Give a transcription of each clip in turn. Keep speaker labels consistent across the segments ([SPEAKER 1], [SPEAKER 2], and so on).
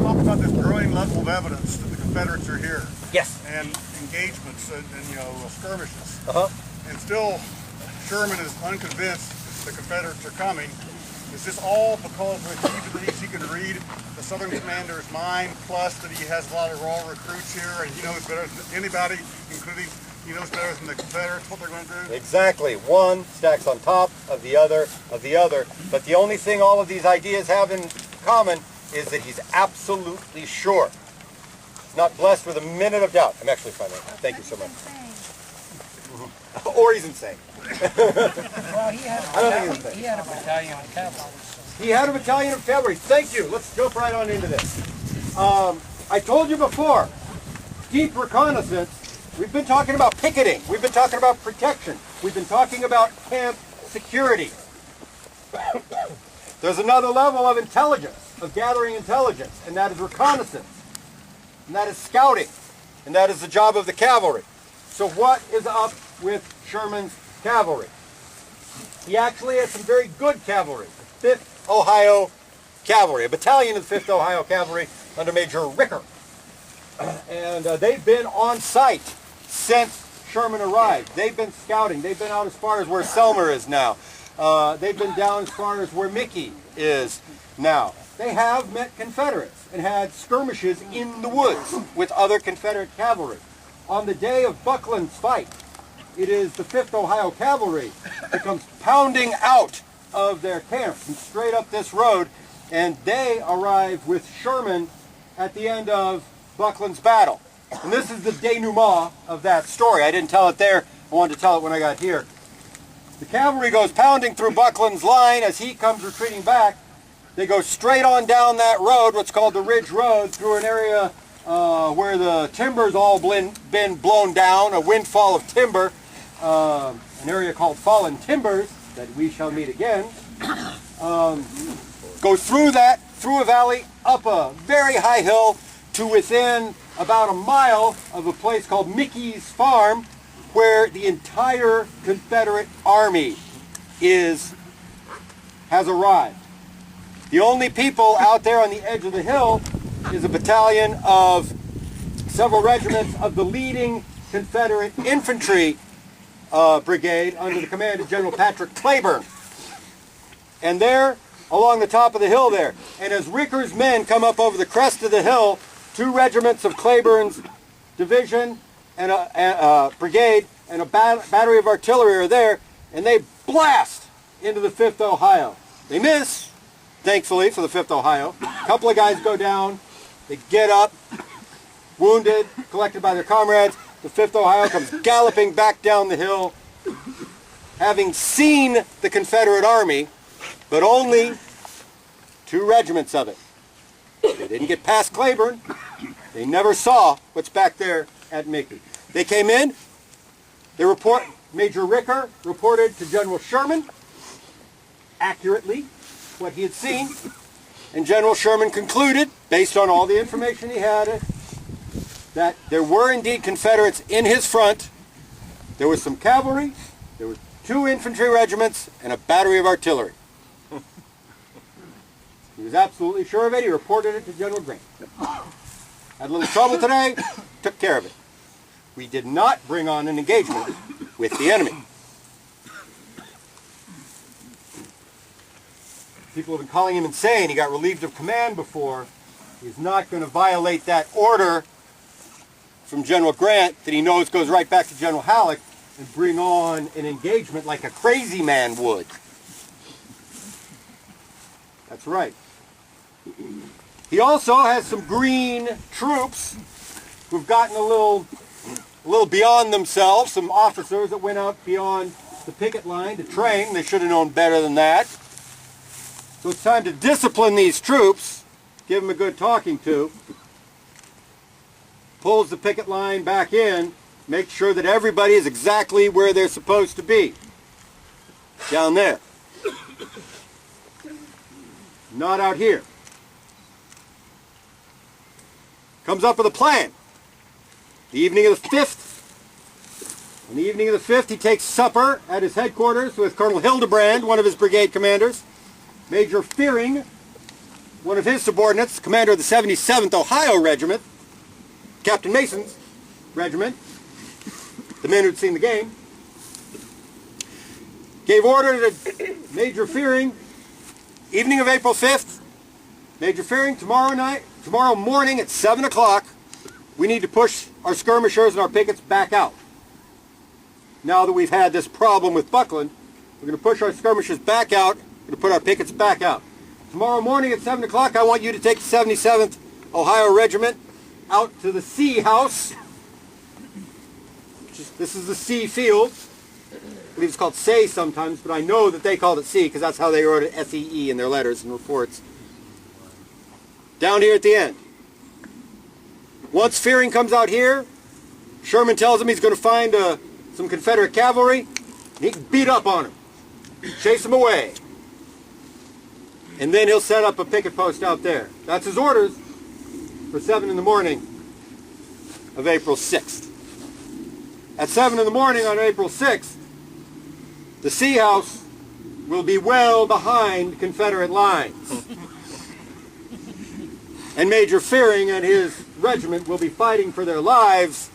[SPEAKER 1] talk about this growing level of evidence that the Confederates are here.
[SPEAKER 2] Yes.
[SPEAKER 1] And engagements and skirmishes.
[SPEAKER 2] Uh-huh.
[SPEAKER 1] And still, Sherman is unconvinced the Confederates are coming. Is this all because he believes he can read the Southern commander's mind, plus that he has a lot of raw recruits here, and he knows better than anybody, including he knows better than the Confederates what they're going to do?
[SPEAKER 2] Exactly. One stacks on top of the other, but the only thing all of these ideas have in common is that he's absolutely sure. He's not blessed with a minute of doubt. I'm actually fine right now. Thank you so much. Or he's insane.
[SPEAKER 3] Well, he had a battalion of cavalry.
[SPEAKER 2] He had a battalion of cavalry. Thank you. Let's jump right on into this. I told you before, deep reconnaissance, we've been talking about picketing. We've been talking about protection. We've been talking about camp security. There's another level of intelligence, of gathering intelligence, and that is reconnaissance. And that is scouting. And that is the job of the cavalry. So what is up with Sherman's cavalry? He actually has some very good cavalry. The 5th Ohio Cavalry, a battalion of the 5th Ohio Cavalry under Major Ricker. And they've been on site since Sherman arrived. They've been scouting. They've been out as far as where Selmer is now. They've been down as far as where Mickey is now. They have met Confederates and had skirmishes in the woods with other Confederate cavalry. On the day of Buckland's fight, it is the 5th Ohio Cavalry that comes pounding out of their camp and straight up this road, and they arrive with Sherman at the end of Buckland's battle. And this is the denouement of that story. I didn't tell it there. I wanted to tell it when I got here. The cavalry goes pounding through Buckland's line as he comes retreating back. They go straight on down that road, what's called the Ridge Road, through an area where the timber's all been blown down, a windfall of timber, an area called Fallen Timbers, that we shall meet again. Go through that, through a valley, up a very high hill, to within about a mile of a place called Mickey's Farm, where the entire Confederate Army has arrived. The only people out there on the edge of the hill is a battalion of several regiments of the leading Confederate infantry brigade under the command of General Patrick Cleburne. And they're along the top of the hill there. And as Ricker's men come up over the crest of the hill, 2 regiments of Cleburne's division and a brigade and a battery of artillery are there, and they blast into the 5th Ohio. They miss, thankfully, for the 5th Ohio. A couple of guys go down. They get up, wounded, collected by their comrades. The 5th Ohio comes galloping back down the hill, having seen the Confederate Army, but only 2 regiments of it. They didn't get past Cleburne. They never saw what's back there at Mickey. They came in. Major Ricker reported to General Sherman accurately what he had seen, and General Sherman concluded, based on all the information he had, that there were indeed Confederates in his front. There was some cavalry, there were 2 infantry regiments, and a battery of artillery. He was absolutely sure of it. He reported it to General Grant. Had a little trouble today, took care of it. We did not bring on an engagement with the enemy. People have been calling him insane. He got relieved of command before. He's not going to violate that order from General Grant that he knows goes right back to General Halleck and bring on an engagement like a crazy man would. That's right. He also has some green troops who've gotten a little beyond themselves, some officers that went out beyond the picket line to train. They should have known better than that. So it's time to discipline these troops, give them a good talking to. Pulls the picket line back in, makes sure that everybody is exactly where they're supposed to be. Down there. Not out here. Comes up with a plan. The evening of the 5th. On the evening of the 5th, he takes supper at his headquarters with Colonel Hildebrand, one of his brigade commanders, Major Fearing, one of his subordinates, commander of the 77th Ohio Regiment, Captain Mason's regiment, the men who'd seen the game, gave order to Major Fearing, evening of April 5th, Major Fearing, tomorrow morning at 7 o'clock, we need to push our skirmishers and our pickets back out. Now that we've had this problem with Buckland, we're going to push our skirmishers back out, we're going to put our pickets back out. Tomorrow morning at 7 o'clock, I want you to take the 77th Ohio Regiment out to the C House. This is the C field. I believe it's called SAY sometimes, but I know that they called it C because that's how they wrote it, SEE, in their letters and reports. Down here at the end. Once Fearing comes out here, Sherman tells him he's going to find some Confederate cavalry, and he can beat up on them, chase them away. And then he'll set up a picket post out there. That's his orders for 7 in the morning of April 6th. At 7 in the morning on April 6th, the C House will be well behind Confederate lines. And Major Fearing and his regiment will be fighting for their lives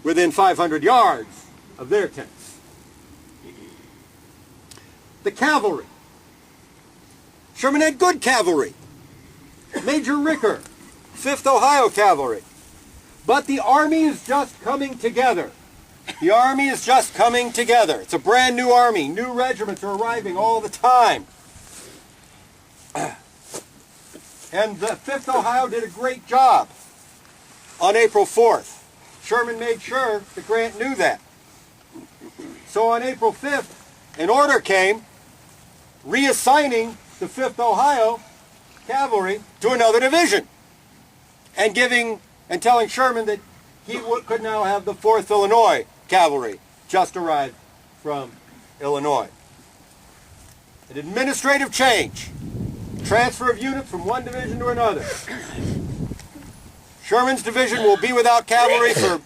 [SPEAKER 2] within 500 yards of their tents. The cavalry. Sherman had good cavalry. Major Ricker, 5th Ohio Cavalry. But the army is just coming together. The army is just coming together. It's a brand new army. New regiments are arriving all the time. And the 5th Ohio did a great job on April 4th. Sherman made sure that Grant knew that. So on April 5th, an order came reassigning the 5th Ohio Cavalry to another division and telling Sherman that he could now have the 4th Illinois Cavalry, just arrived from Illinois. An administrative change. Transfer of units from one division to another. Sherman's division will be without cavalry for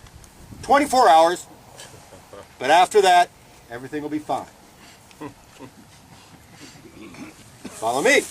[SPEAKER 2] 24 hours, but after that, everything will be fine. Follow me.